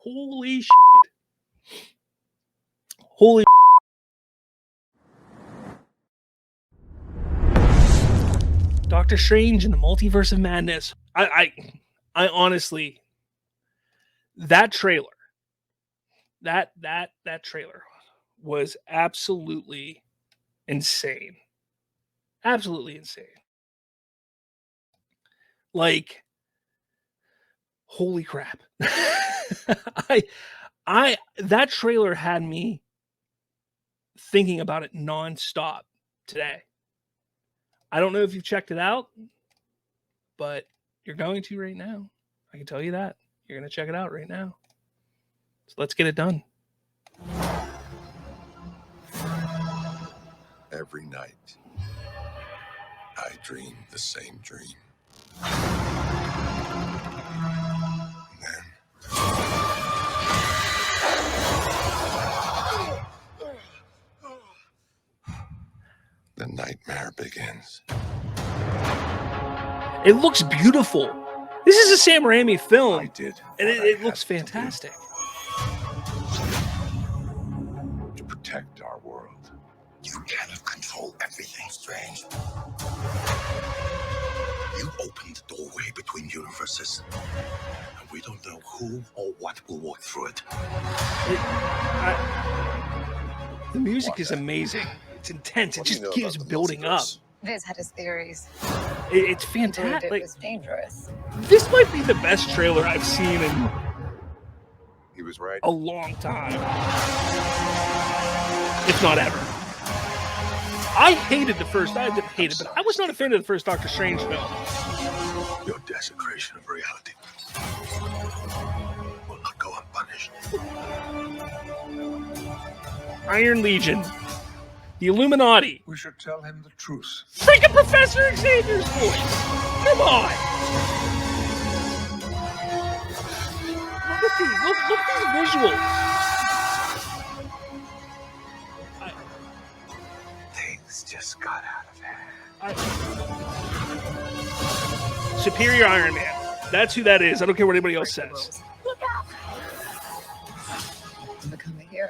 Holy shit. Holy Doctor Strange and the Multiverse of Madness. I honestly, that trailer, that trailer was absolutely insane. Absolutely insane. Like, holy crap. That trailer had me thinking about it nonstop today. I don't know if you've checked it out, but you're going to right now. I can tell you that. You're going to check it out right now. So let's get it done. Every night, I dream the same dream. And then... the nightmare begins. It looks beautiful. This is a Sam Raimi film, I did, and it looks fantastic. To protect our world. You cannot control everything, Strange. You opened the doorway between universes, and we don't know who or what will walk through it. The music is amazing. It's intense. It just keeps building up. Viz had his theories. It's fantastic. It was dangerous. This might be the best trailer I've seen in He was right. a long time, if not ever. I hated the first. I didn't hate it, but I was not a fan of the first Doctor Strange film. Your desecration of reality will not go unpunished. Iron Legion, the Illuminati. We should tell him the truth. Freaking Professor Xavier's voice. Come on. Look at these. Look at these visuals. Things just got out of hand. Superior Iron Man. That's who that is. I don't care what anybody else says. Look out! Become a hero.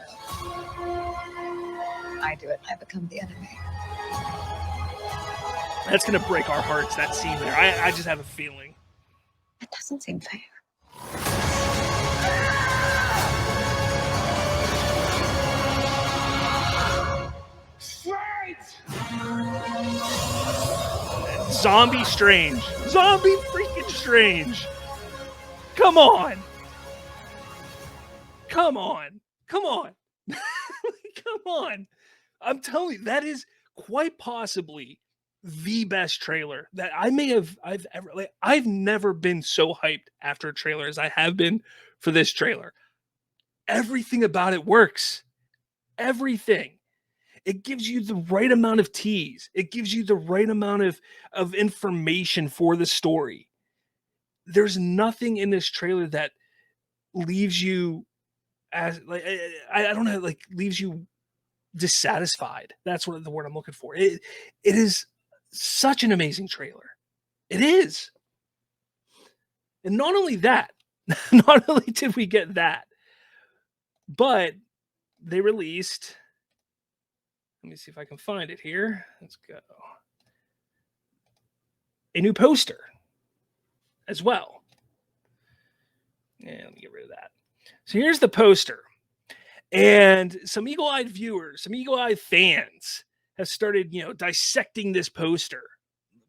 I do it. I become the enemy. That's going to break our hearts, that scene there. I just have a feeling. It doesn't seem fair. Zombie Strange. Zombie freaking Strange. Come on. Come on. Come on. Come on. I'm telling you, that is quite possibly the best trailer that I've ever, like, I've never been so hyped after a trailer as I have been for this trailer. Everything about it works. Everything. It gives you the right amount of tease. It gives you the right amount of information for the story. There's nothing in this trailer that leaves you as, like, I don't know, like, leaves you dissatisfied. That's what the word I'm looking for. It is such an amazing trailer. It is. And not only that, not only did we get that, but they released, let me see if I can find it here. Let's go. A new poster as well. Yeah, let me get rid of that. So here's the poster. And some eagle-eyed viewers, some eagle-eyed fans have started, dissecting this poster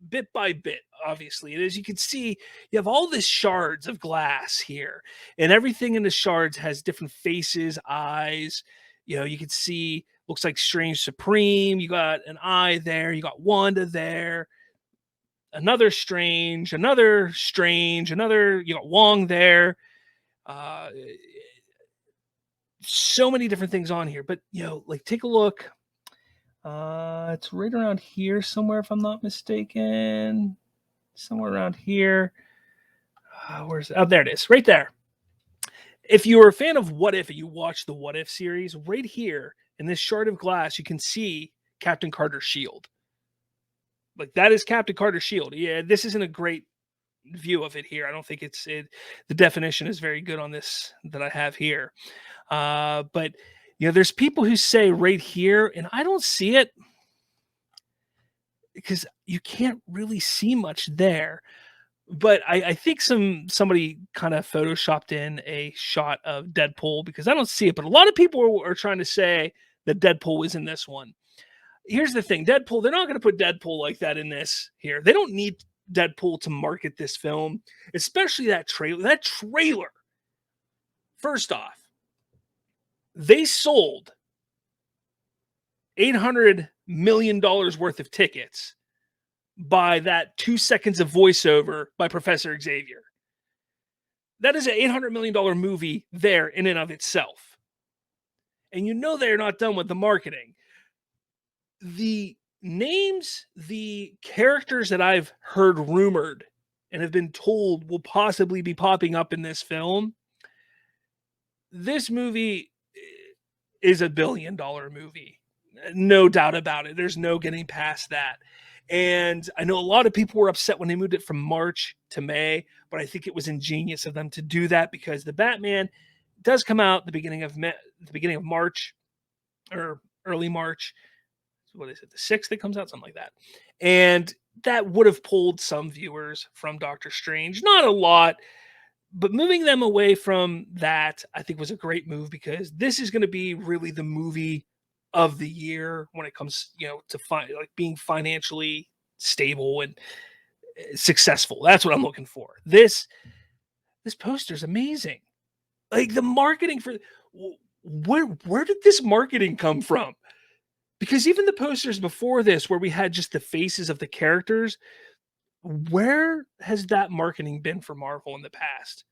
bit by bit, obviously. And as you can see, you have all this shards of glass here. And everything in the shards has different faces, eyes. You can see, looks like Strange Supreme. You got an eye there. You got Wanda there. Another Strange, you got Wong there. So many different things on here, but take a look. It's right around here somewhere, if I'm not mistaken. Somewhere around here. Where's it? Oh, there it is, right there. If you were a fan of What If and you watched the What If series, right here in this shard of glass, you can see Captain Carter's shield. Like, that is Captain Carter's shield. Yeah, this isn't a great view of it here. I don't think the definition is very good on this that I have here. But there's people who say right here, and I don't see it because you can't really see much there. But I think somebody kind of photoshopped in a shot of Deadpool because I don't see it. But a lot of people are trying to say that Deadpool was in this one. Here's the thing, Deadpool, they're not going to put Deadpool like that in this here. They don't need Deadpool to market this film, especially that trailer. That trailer, first off, they sold $800 million worth of tickets by that 2 seconds of voiceover by Professor Xavier. That is an $800 million movie there in and of itself. And they're not done with the marketing. The names, the characters that I've heard rumored and have been told will possibly be popping up in this film, this movie is $1 billion movie. No doubt about it. There's no getting past that. And I know a lot of people were upset when they moved it from March to May, but I think it was ingenious of them to do that because the Batman does come out the beginning of March or early March. What is it? The 6th it comes out, something like that. And that would have pulled some viewers from Doctor Strange. Not a lot, but moving them away from that, I think was a great move because this is going to be really the movie of the year when it comes, to being financially stable and successful. That's what I'm looking for. This poster is amazing. Like the marketing for where did this marketing come from? Because even the posters before this, where we had just the faces of the characters, where has that marketing been for Marvel in the past?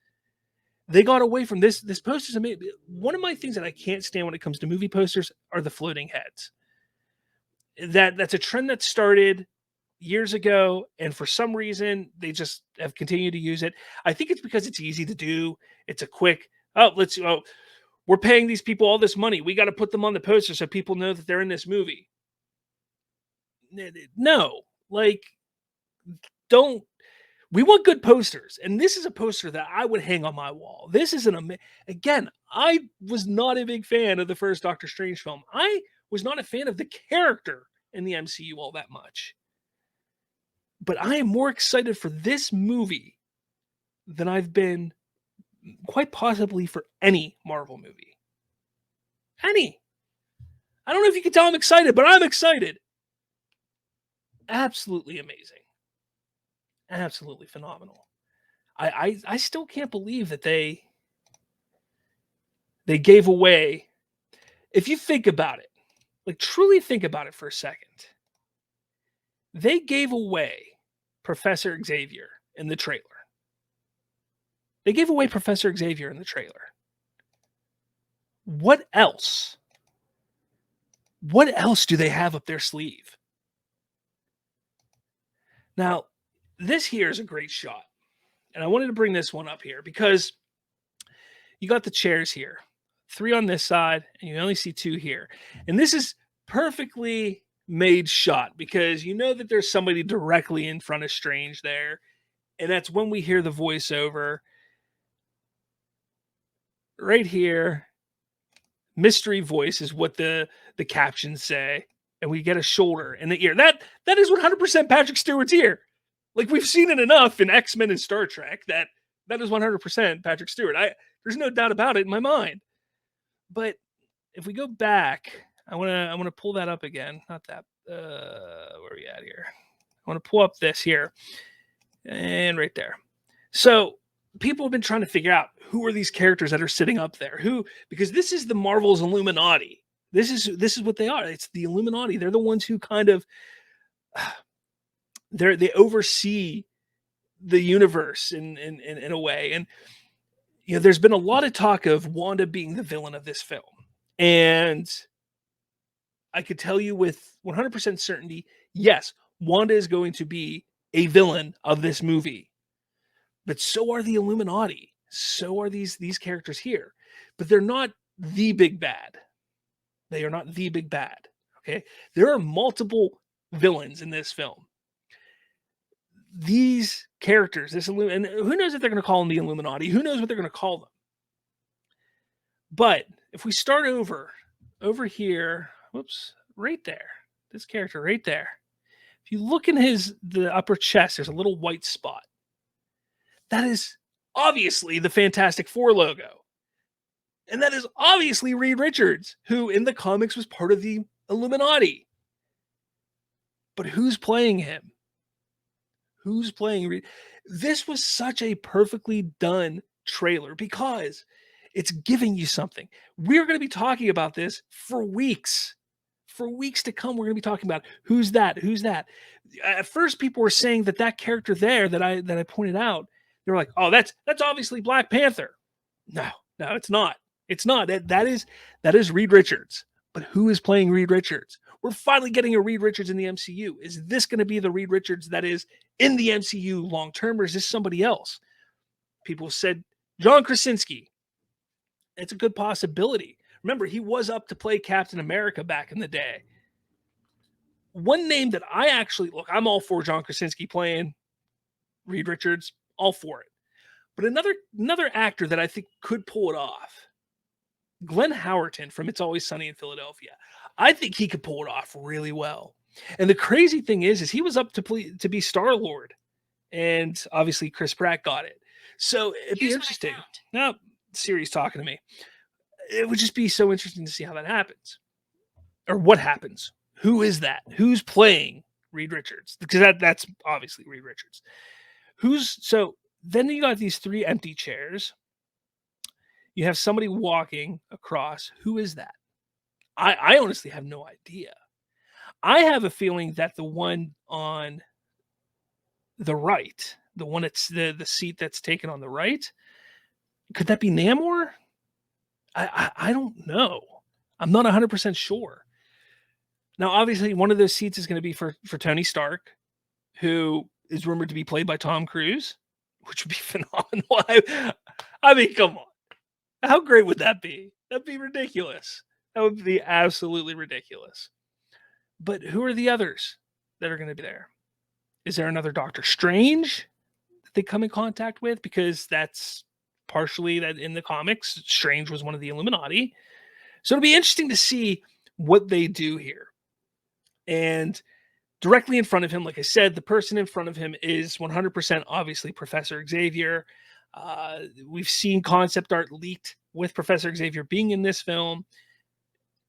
They got away from this. This poster's amazing. One of my things that I can't stand when it comes to movie posters are the floating heads. That's a trend that started years ago, and for some reason, they just have continued to use it. I think it's because it's easy to do. It's a quick, we're paying these people all this money. We got to put them on the poster so people know that they're in this movie. No, don't. We want good posters. And this is a poster that I would hang on my wall. This is again, I was not a big fan of the first Doctor Strange film. I was not a fan of the character in the MCU all that much. But I am more excited for this movie than I've been quite possibly for any Marvel movie. Any. I don't know if you can tell I'm excited, but I'm excited. Absolutely amazing. Absolutely phenomenal. I still can't believe that they gave away. If you think about it, truly think about it for a second. They gave away Professor Xavier in the trailer. They gave away Professor Xavier in the trailer. What else? What else do they have up their sleeve? Now, this here is a great shot. And I wanted to bring this one up here because you got the chairs here. 3 on this side, and you only see 2 here. And this is perfectly made shot because that there's somebody directly in front of Strange there. And that's when we hear the voiceover. Right here, mystery voice is what the captions say. And we get a shoulder and the ear. That is 100% Patrick Stewart's ear. We've seen it enough in X-Men and Star Trek that is 100% Patrick Stewart. There's no doubt about it in my mind. But if we go back, I want to pull that up again. Not that. Where are we at here? I want to pull up this here. And right there. So people have been trying to figure out who are these characters that are sitting up there. Because this is the Marvel's Illuminati. This is what they are. It's the Illuminati. They're the ones who kind of they oversee the universe in a way. And there's been a lot of talk of Wanda being the villain of this film. And I could tell you with 100% certainty, yes, Wanda is going to be a villain of this movie. But so are the Illuminati. So are these characters here. But they're not the big bad. They are not the big bad. Okay? There are multiple villains in this film. these characters, and who knows if they're going to call them the Illuminati? Who knows what they're going to call them? But if we start over here, whoops, right there, this character right there. If you look in the upper chest, there's a little white spot. That is obviously the Fantastic Four logo. And that is obviously Reed Richards, who in the comics was part of the Illuminati. But who's playing him? Who's playing Reed? This was such a perfectly done trailer because it's giving you something. We're going to be talking about this for weeks. For weeks to come, we're going to be talking about who's that? Who's that? At first, people were saying that character there that I pointed out, they were like, "Oh, that's obviously Black Panther." No, it's not. It's not. That is Reed Richards. But who is playing Reed Richards? We're finally getting a Reed Richards in the MCU. Is this going to be the Reed Richards that is in the MCU long term, or is this somebody else? People said John Krasinski. It's a good possibility. Remember, he was up to play Captain America back in the day. One name that I actually look, I'm all for John Krasinski playing Reed Richards, all for it. But another actor that I think could pull it off, Glenn Howerton from It's Always Sunny in Philadelphia. I think he could pull it off really well. And the crazy thing is he was up to be Star-Lord, and obviously Chris Pratt got it. So it'd be interesting. Now Siri's talking to me. It would just be so interesting to see how that happens, or what happens. Who is that? Who's playing Reed Richards? Because that's obviously Reed Richards. So then you got these 3 empty chairs. You have somebody walking across. Who is that? I honestly have no idea. I have a feeling that the one on the right, the one that's the seat that's taken on the right, could that be Namor? I don't know. I'm not 100% sure. Now, obviously, one of those seats is going to be for Tony Stark, who is rumored to be played by Tom Cruise, which would be phenomenal. I mean, come on. How great would that be? That'd be ridiculous. That would be absolutely ridiculous. But who are the others that are going to be there? Is there another Doctor Strange that they come in contact with? Because that's partially that in the comics, Strange was one of the Illuminati. So it'll be interesting to see what they do here. And directly in front of him, like I said, the person in front of him is 100% obviously Professor Xavier. We've seen concept art leaked with Professor Xavier being in this film.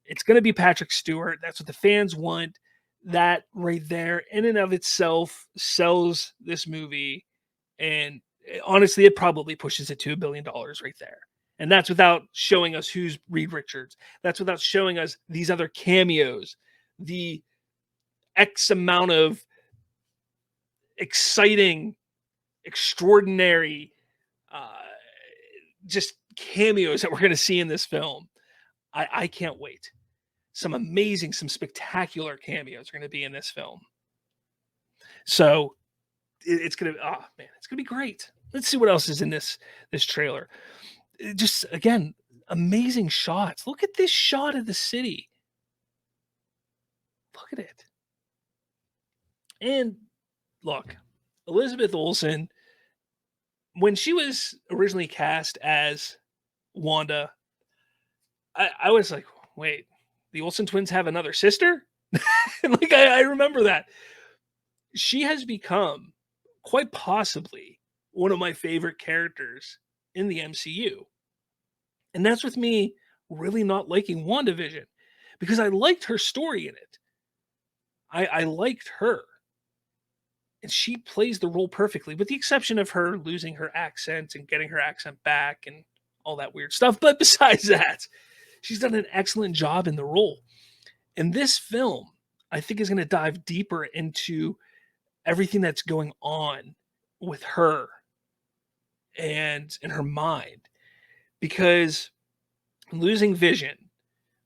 It's going to be Patrick Stewart. That's what the fans want. That right there, in and of itself, sells this movie. And honestly, it probably pushes it to $1 billion right there. And that's without showing us who's Reed Richards. That's without showing us these other cameos, the X amount of exciting, extraordinary, just cameos that we're going to see in this film. I can't wait. Some amazing, some spectacular cameos are going to be in this film. So it's going to, it's going to be great. Let's see what else is in this trailer. Just, again, amazing shots. Look at this shot of the city. Look at it. And look, Elizabeth Olsen, when she was originally cast as Wanda, I was like, wait, the Olsen twins have another sister? Like, I remember that. She has become quite possibly one of my favorite characters in the MCU. And that's with me really not liking WandaVision, because I liked her story in it. I liked her. And she plays the role perfectly, with the exception of her losing her accent and getting her accent back and all that weird stuff. But besides that, she's done an excellent job in the role. And this film, I think, is going to dive deeper into everything that's going on with her and in her mind. Because losing Vision,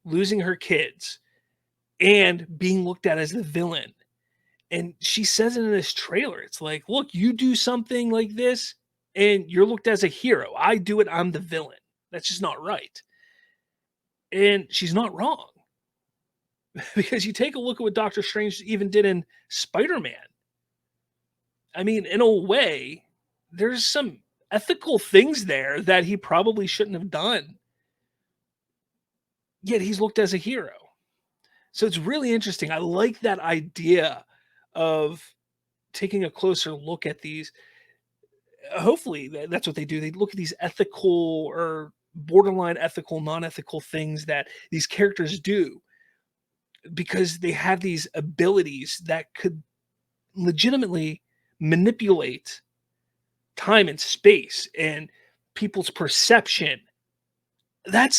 losing her kids, and being looked at as the villain. And she says it in this trailer. It's like, look, you do something like this and you're looked as a hero. I do it, I'm the villain. That's just not right. And she's not wrong. Because you take a look at what Doctor Strange even did in Spider-Man. I mean, in a way, there's some ethical things there that he probably shouldn't have done. Yet he's looked as a hero. So it's really interesting. I like that idea of taking a closer look at these. Hopefully, that's what they do. They look at these ethical or borderline ethical, non-ethical things that these characters do because they have these abilities that could legitimately manipulate time and space and people's perception. That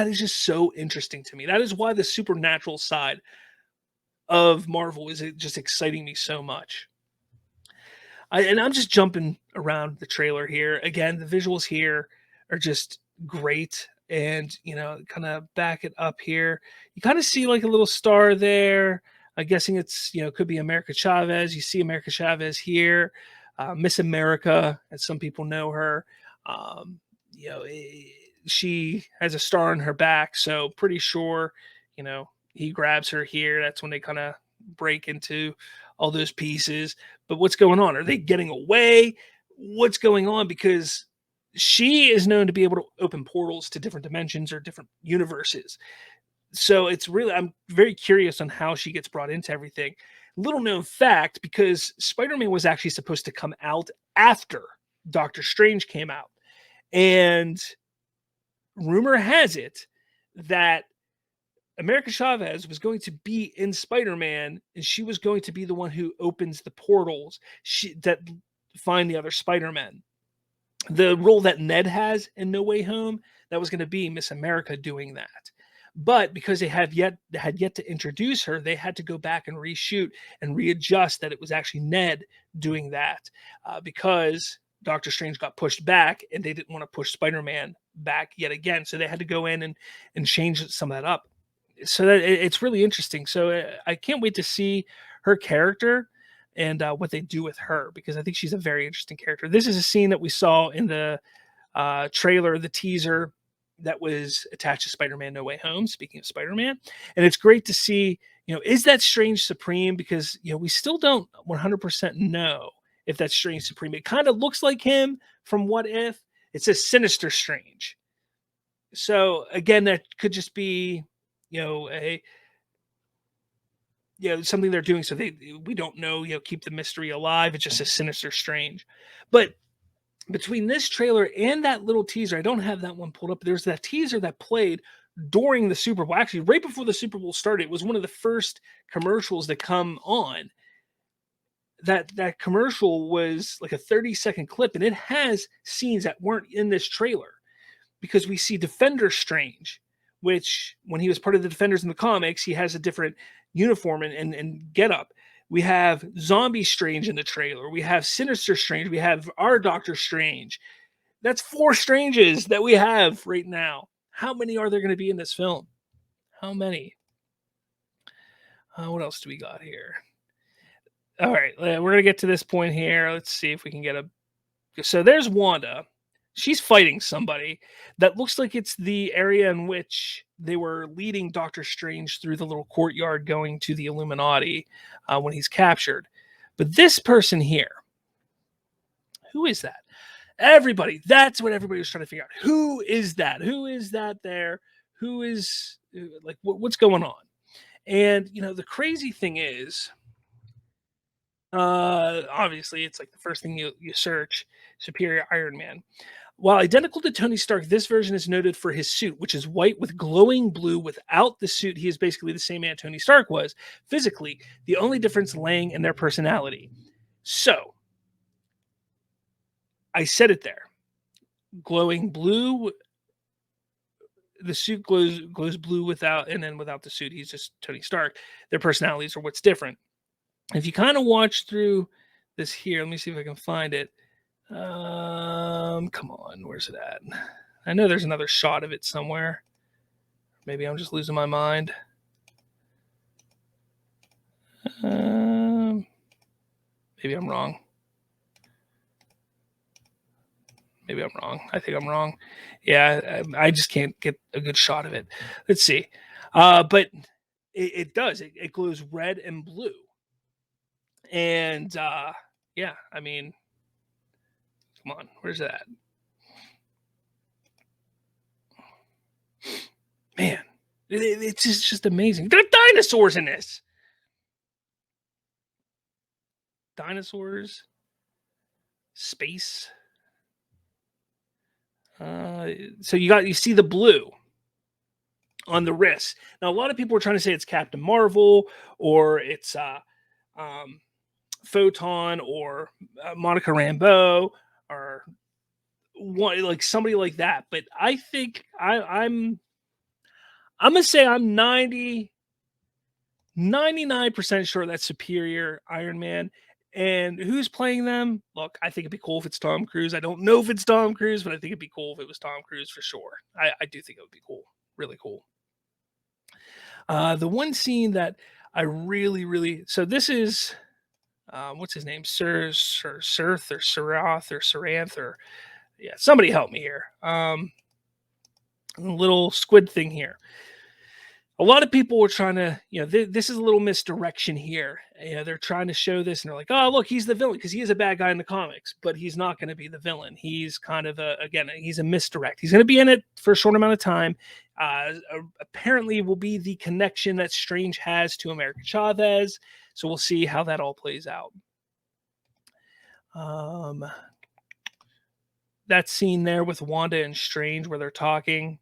is just so interesting to me. That is why the supernatural side of Marvel is just exciting me so much. I'm just jumping around the trailer here. Again, the visuals here are just great. And, kind of back it up here. You kind of see like a little star there. I'm guessing it's, could be America Chavez. You see America Chavez here. Miss America, as some people know her. She has a star on her back. So pretty sure, he grabs her here. That's when they kind of break into all those pieces. But what's going on? Are they getting away? What's going on? Because she is known to be able to open portals to different dimensions or different universes. So I'm very curious on how she gets brought into everything. Little known fact, because Spider-Man was actually supposed to come out after Doctor Strange came out. And rumor has it that America Chavez was going to be in Spider-Man, and she was going to be the one who opens the portals that find the other Spider-Men. The role that Ned has in No Way Home, that was going to be Miss America doing that. But because they had yet to introduce her, they had to go back and reshoot and readjust that it was actually Ned doing that because Doctor Strange got pushed back, and they didn't want to push Spider-Man back yet again. So they had to go in and change some of that up. So that it's really interesting. So I can't wait to see her character and what they do with her, because I think she's a very interesting character. This is a scene that we saw in the trailer, the teaser that was attached to Spider-Man No Way Home, speaking of Spider-Man. And it's great to see, is that Strange Supreme? Because, we still don't 100% know if that's Strange Supreme. It kind of looks like him from What If. It says Sinister Strange. So again, that could just be, something they're doing so we don't know, keep the mystery alive. It's just a Sinister Strange. But between this trailer and that little teaser, I don't have that one pulled up. There's that teaser that played during the Super Bowl. Actually, right before the Super Bowl started, it was one of the first commercials that come on. That commercial was like a 30-second clip, and it has scenes that weren't in this trailer, because we see Defender Strange, which when he was part of the Defenders in the comics, he has a different uniform and get up. We have Zombie Strange in the trailer. We have Sinister Strange. We have our Doctor Strange. That's 4 Stranges that we have right now. How many are there going to be in this film? How many? What else do we got here? All right, we're going to get to this point here. Let's see if we can get a... So there's Wanda. She's fighting somebody that looks like it's the area in which they were leading Doctor Strange through the little courtyard going to the Illuminati when he's captured. But this person here, who is that? Everybody, that's what everybody was trying to figure out. Who is that? Who is that there? Who is, like, what's going on? And, the crazy thing is, obviously, it's like the first thing you search, Superior Iron Man. While identical to Tony Stark, this version is noted for his suit, which is white with glowing blue. Without the suit, he is basically the same man Tony Stark was physically, the only difference laying in their personality. So, I said it there. Glowing blue. The suit glows blue without, and then without the suit, he's just Tony Stark. Their personalities are what's different. If you kind of watch through this here, let me see if I can find it. Come on, where's it at? I know there's another shot of it somewhere. Maybe I'm just losing my mind. Maybe I'm wrong. Maybe I'm wrong. I think I'm wrong. Yeah, I just can't get a good shot of it. Let's see. But it does. It glows red and blue. And yeah, yeah, I mean, come on, where's that? Man, it's just amazing. There are dinosaurs in this. Dinosaurs, space. So you see the blue on the wrist. Now, a lot of people are trying to say it's Captain Marvel or it's Photon or Monica Rambeau or one like somebody like that. But I think I'm gonna say I'm 99% sure that's Superior Iron Man. And who's playing them? Look, I think it'd be cool if it's Tom Cruise. I don't know if it's Tom Cruise, but I think it'd be cool if it was Tom Cruise for sure. I do think it would be cool. Really cool. The one scene that I really so this is what's his name? Sirth or Sirath or Saranth or yeah, somebody help me here. A little squid thing here. A lot of people were trying to, this is a little misdirection here. They're trying to show this and they're like, oh, look, he's the villain because he is a bad guy in the comics, but he's not going to be the villain. He's kind of he's a misdirect. He's going to be in it for a short amount of time. Apparently will be the connection that Strange has to America Chavez. So we'll see how that all plays out. That scene there with Wanda and Strange where they're talking.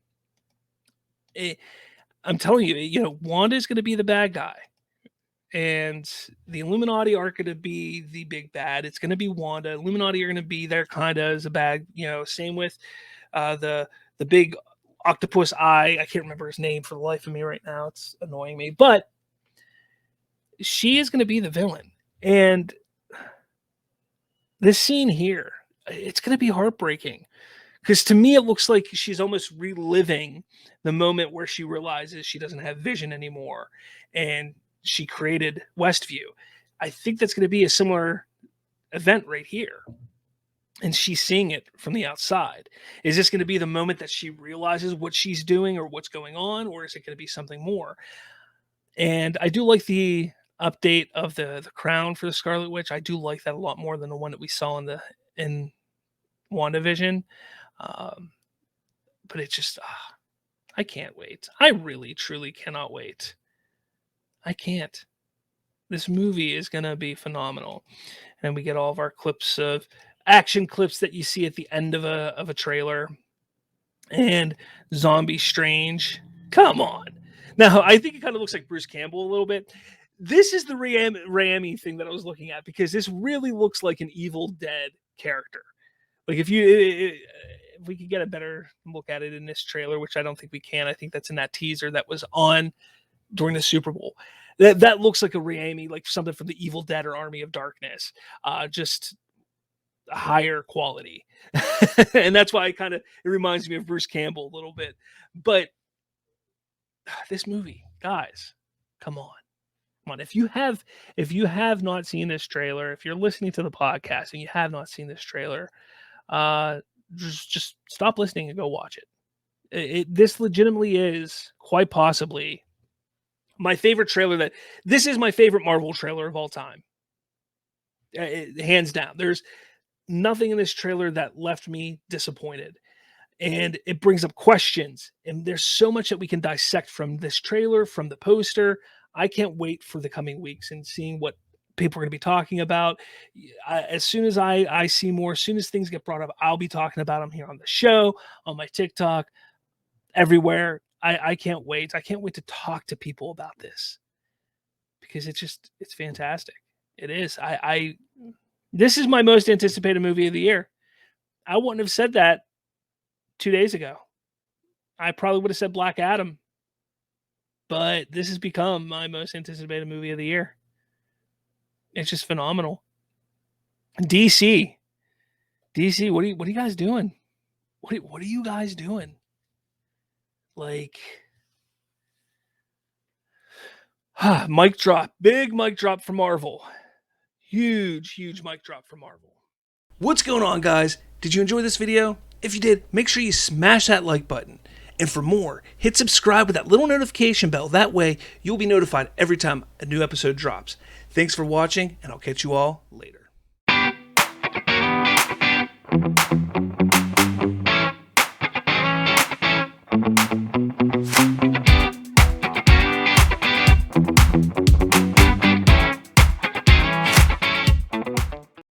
I'm telling you, Wanda is going to be the bad guy. And the Illuminati are going to be the big bad. It's going to be Wanda. Illuminati are going to be there kind of as a bad, same with the big octopus eye. I can't remember his name for the life of me right now. It's annoying me. But she is going to be the villain. And this scene here, it's going to be heartbreaking. Because to me, it looks like she's almost reliving the moment where she realizes she doesn't have vision anymore. And she created Westview. I think that's going to be a similar event right here. And she's seeing it from the outside. Is this going to be the moment that she realizes what she's doing or what's going on? Or is it going to be something more? And I do like the update of the crown for the Scarlet Witch. I do like that a lot more than the one that we saw in WandaVision. But it's just, I can't wait. I really, truly cannot wait. I can't. This movie is going to be phenomenal. And we get all of our clips of action clips that you see at the end of a trailer. And Zombie Strange. Come on. Now, I think it kind of looks like Bruce Campbell a little bit. This is the Raimi thing that I was looking at because this really looks like an Evil Dead character. Like if we could get a better look at it in this trailer, which I don't think we can. I think that's in that teaser that was on during the Super Bowl. That looks like a Raimi, like something from the Evil Dead or Army of Darkness, just a higher quality. And that's why it reminds me of Bruce Campbell a little bit. But this movie, guys, come on. If you have not seen this trailer, if you're listening to the podcast and you have not seen this trailer, just stop listening and go watch it. This legitimately is quite possibly my favorite trailer. This is my favorite Marvel trailer of all time. Hands down. There's nothing in this trailer that left me disappointed. And it brings up questions. And there's so much that we can dissect from this trailer, from the poster. I can't wait for the coming weeks and seeing what people are going to be talking about. As soon as I see more, as soon as things get brought up, I'll be talking about them here on the show, on my TikTok, everywhere. I can't wait. I can't wait to talk to people about this because it's fantastic. It is. This is my most anticipated movie of the year. I wouldn't have said that 2 days ago. I probably would have said Black Adam. But this has become my most anticipated movie of the year. It's just phenomenal. DC, what are you guys doing? What are you guys doing? Like, mic drop, big mic drop for Marvel. Huge mic drop for Marvel. What's going on, guys? Did you enjoy this video? If you did, make sure you smash that like button. And for more, hit subscribe with that little notification bell. That way, you'll be notified every time a new episode drops. Thanks for watching, and I'll catch you all later.